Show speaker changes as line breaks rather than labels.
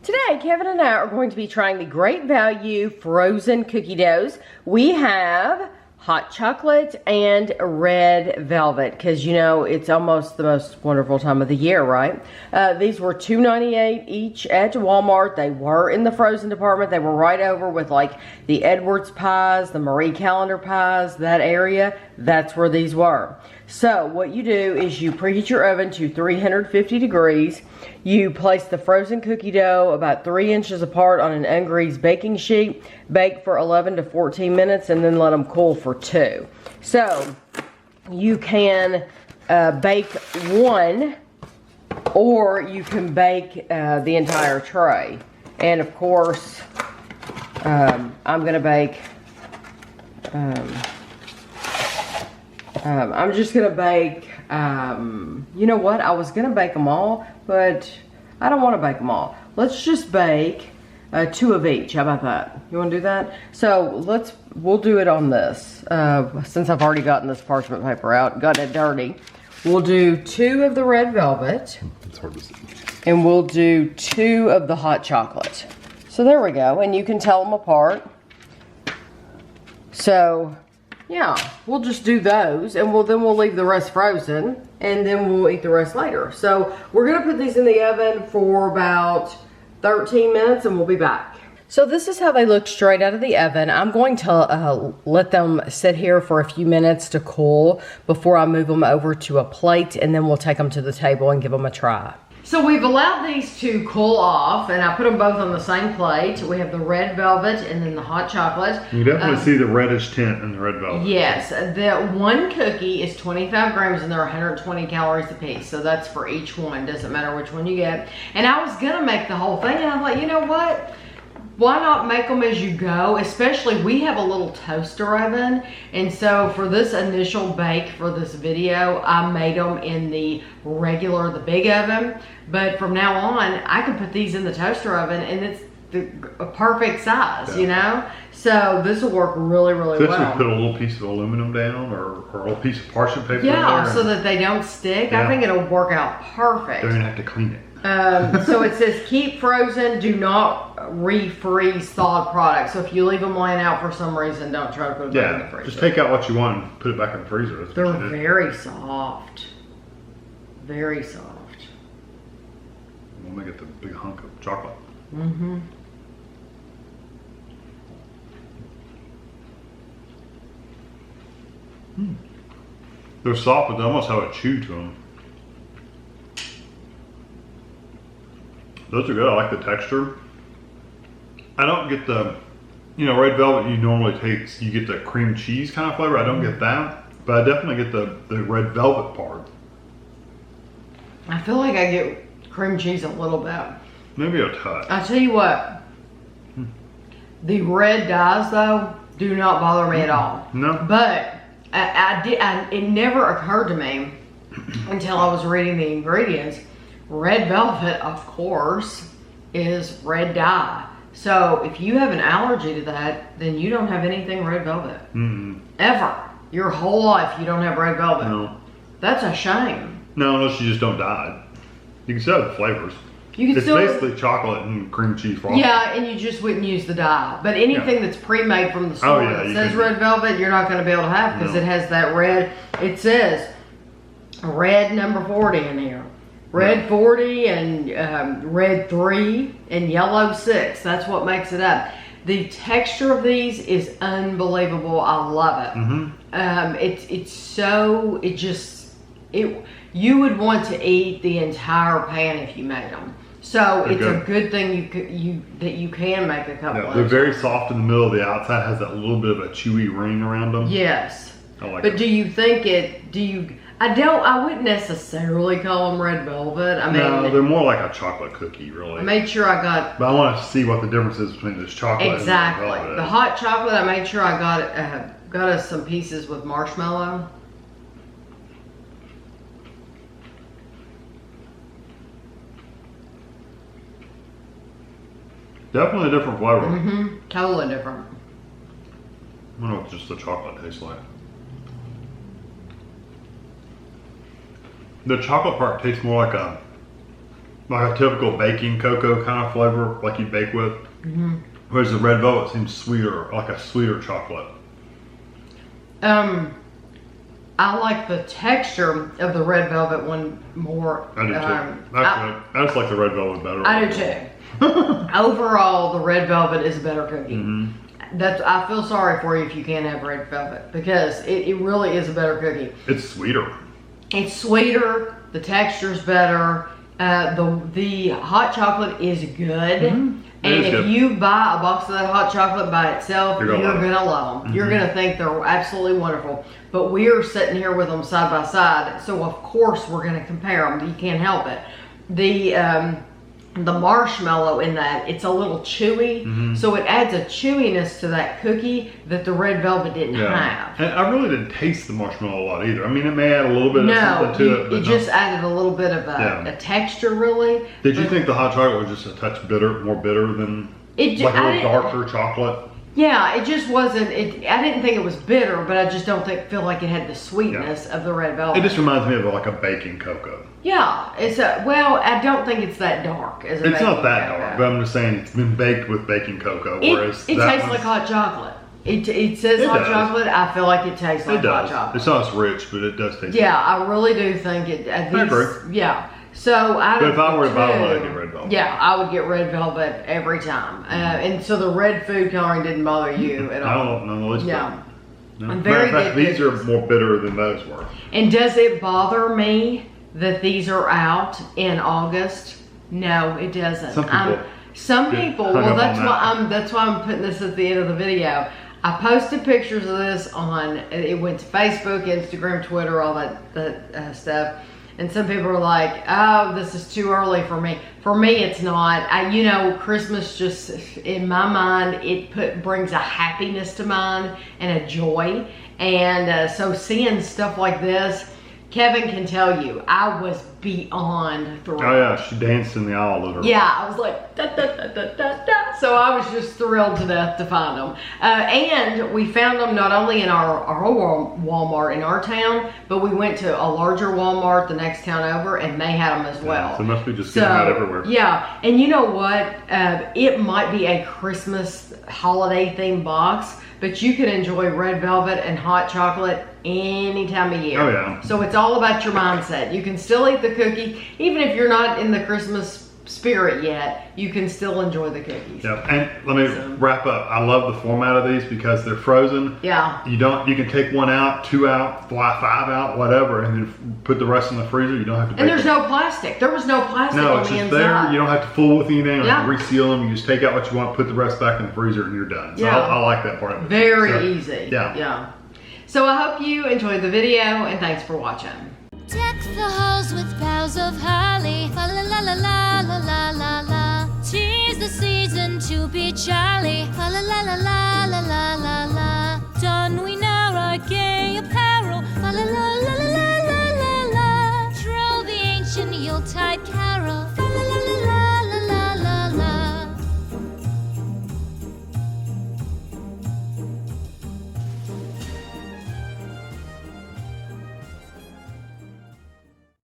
Today, Kevin and I are going to be trying the Great Value frozen cookie doughs. We have hot chocolate and red velvet because you know it's almost the most wonderful time of the year, right? These were $2.98 each at Walmart. They were in the frozen department. They were right over with like the Edwards pies, the Marie Callender pies, that area. That's where these were. So what you do is you preheat your oven to 350 degrees. You place the frozen cookie dough about 3 inches apart on an ungreased baking sheet. Bake for 11 to 14 minutes and then let them cool for 2. So you can bake one or you can bake the entire tray. And of course, I'm gonna bake, I'm just gonna bake, you know what, I was gonna bake them all, but I don't wanna bake them all. Let's just bake 2 of each, how about that? You wanna do that? So we'll do it on this. Since I've already gotten this parchment paper out, gotten it dirty. We'll do 2 of the red velvet.
It's hard to see.
And we'll do 2 of the hot chocolate. So there we go, and you can tell them apart. So, yeah, we'll just do those, and then we'll leave the rest frozen, and then we'll eat the rest later. So we're gonna put these in the oven for about 13 minutes, and we'll be back. So this is how they look straight out of the oven. I'm going to let them sit here for a few minutes to cool before I move them over to a plate, and then we'll take them to the table and give them a try. So we've allowed these to cool off, and I put them both on the same plate. We have the red velvet and then the hot chocolate.
You definitely see the reddish tint in the red velvet.
Yes, the one cookie is 25 grams and they're 120 calories a piece. So that's for each one, doesn't matter which one you get. And I was gonna make the whole thing, and I'm like, you know what? Why not make them as you go? Especially, we have a little toaster oven, and so for this initial bake for this video, I made them in the regular, the big oven. But from now on, I can put these in the toaster oven, and it's a perfect size, yeah. You know? So this will work really, really well.
Especially put a little piece of aluminum down or a little piece of parchment paper in
there. So that they don't stick. Yeah. I think it'll work out perfect.
They're gonna have to clean it.
So it says keep frozen, do not refreeze thawed products. So if you leave them laying out for some reason, don't try to put it back in the freezer.
Just take out what you want and put it back in the freezer.
They're very soft. Very soft.
We'll make it the big hunk of chocolate.
Mm-hmm.
They're soft, but they almost have a chew to them. Those are good. I like the texture. I don't get the, you know, red velvet you normally take, you get the cream cheese kind of flavor. I don't get that, but I definitely get the red velvet part.
I feel like I get cream cheese a little bit.
Maybe a touch.
I tell you what, the red dyes though do not bother me at all.
No.
But it never occurred to me until I was reading the ingredients. Red velvet, of course, is red dye. So if you have an allergy to that, then you don't have anything red velvet. Ever. Your whole life you don't have red velvet.
No.
That's a shame.
No, unless you just don't dye it. You can still have the flavors. It's basically chocolate and cream cheese frosting.
Yeah, and you just wouldn't use the dye. But anything that's pre-made from the store that says red velvet, you're not going to be able to have because it has that red. It says red number 40 in here. Red 40 and red 3 and yellow 6. That's what makes it up. The texture of these is unbelievable. I love it. It's so, you would want to eat the entire pan if you made them. So it's a good thing that you can make a couple of.
They're very soft in the middle. The outside has that little bit of a chewy ring around them.
Yes.
I like
but
it.
Do you think I wouldn't necessarily call them red velvet. I mean,
no, they're more like a chocolate cookie, really.
I made sure I got.
But I want to see what the difference is between this chocolate
exactly.
and red velvet.
The hot chocolate, I made sure I got us some pieces with marshmallow.
Definitely a different flavor.
Totally different.
I don't know what just the chocolate tastes like. The chocolate part tastes more like like a typical baking cocoa kind of flavor, like you bake with. Whereas the red velvet seems sweeter, like a sweeter chocolate.
I like the texture of the red velvet one more.
I do too. I just like the red velvet better.
I do too. Overall, the red velvet is a better cookie. I feel sorry for you if you can't have red velvet, because it really is a better cookie.
It's sweeter.
It's sweeter. The texture's better. The hot chocolate is good. And if you buy a box of that hot chocolate by itself, you're gonna love them. You're gonna think they're absolutely wonderful. But we're sitting here with them side by side, so of course we're gonna compare them. You can't help it. The marshmallow in that, it's a little chewy, so it adds a chewiness to that cookie that the red velvet didn't have.
And I really didn't taste the marshmallow a lot either. I mean, it may add a little bit of something to it.
It just added a little bit of a texture, really.
Did you think the hot chocolate was just a touch more bitter than like a little darker chocolate?
Yeah, it just wasn't. I didn't think it was bitter, but I just don't feel like it had the sweetness of the red velvet.
It just reminds me of like a baking cocoa.
Yeah, I don't think it's that dark as a baking
It's not that
cocoa.
dark, but I'm just saying it's been baked with baking cocoa. Whereas
it tastes like hot chocolate. It says hot chocolate. I feel like it tastes like hot chocolate.
It's not as rich, but it does taste.
Yeah, I really do think it. I
agree.
Yeah. So
but if I were to buy one, I'd get red velvet.
Yeah, I would get red velvet every time. And so the red food coloring didn't bother you at all.
No, it's
yeah.
no.
Very
Matter of fact,
good
these are more bitter than those were.
And does it bother me that these are out in August? No, it doesn't. Some people. Well, that's why I'm putting this at the end of the video. I posted pictures of this on. It went to Facebook, Instagram, Twitter, all that stuff. And some people are like, "Oh, this is too early for me." For me, it's not. Christmas just, in my mind, it brings a happiness to mind and a joy. And so seeing stuff like this, Kevin can tell you, I was beyond thrilled.
Oh yeah, she danced in the aisle literally.
Yeah, I was like, da, da, da, da, da, da. So I was just thrilled to death to find them. And we found them not only in our old Walmart in our town, but we went to a larger Walmart the next town over, and they had them as well.
So it must be just getting out everywhere.
Yeah, and you know what? It might be a Christmas holiday themed box, but you can enjoy red velvet and hot chocolate any time of year.
Oh yeah.
So it's all about your mindset. You can still eat the cookie, even if you're not in the Christmas spirit yet, you can still enjoy the cookies.
Yeah, and let me wrap up. I love the format of these because they're frozen.
Yeah.
You can take one out, two out, five out, whatever, and then put the rest in the freezer. You don't have to.
And there's no plastic. There was no plastic on the inside. No, it's just there.
You don't have to fool with anything. You don't have to reseal them. You just take out what you want, put the rest back in the freezer, and you're done. So I like that part of it.
Very easy.
Yeah.
Yeah. So I hope you enjoyed the video, and thanks for watching.
Deck the halls with boughs of holly. Fa la la la la la la la la. 'Tis the season to be jolly. Fa la la la la la la.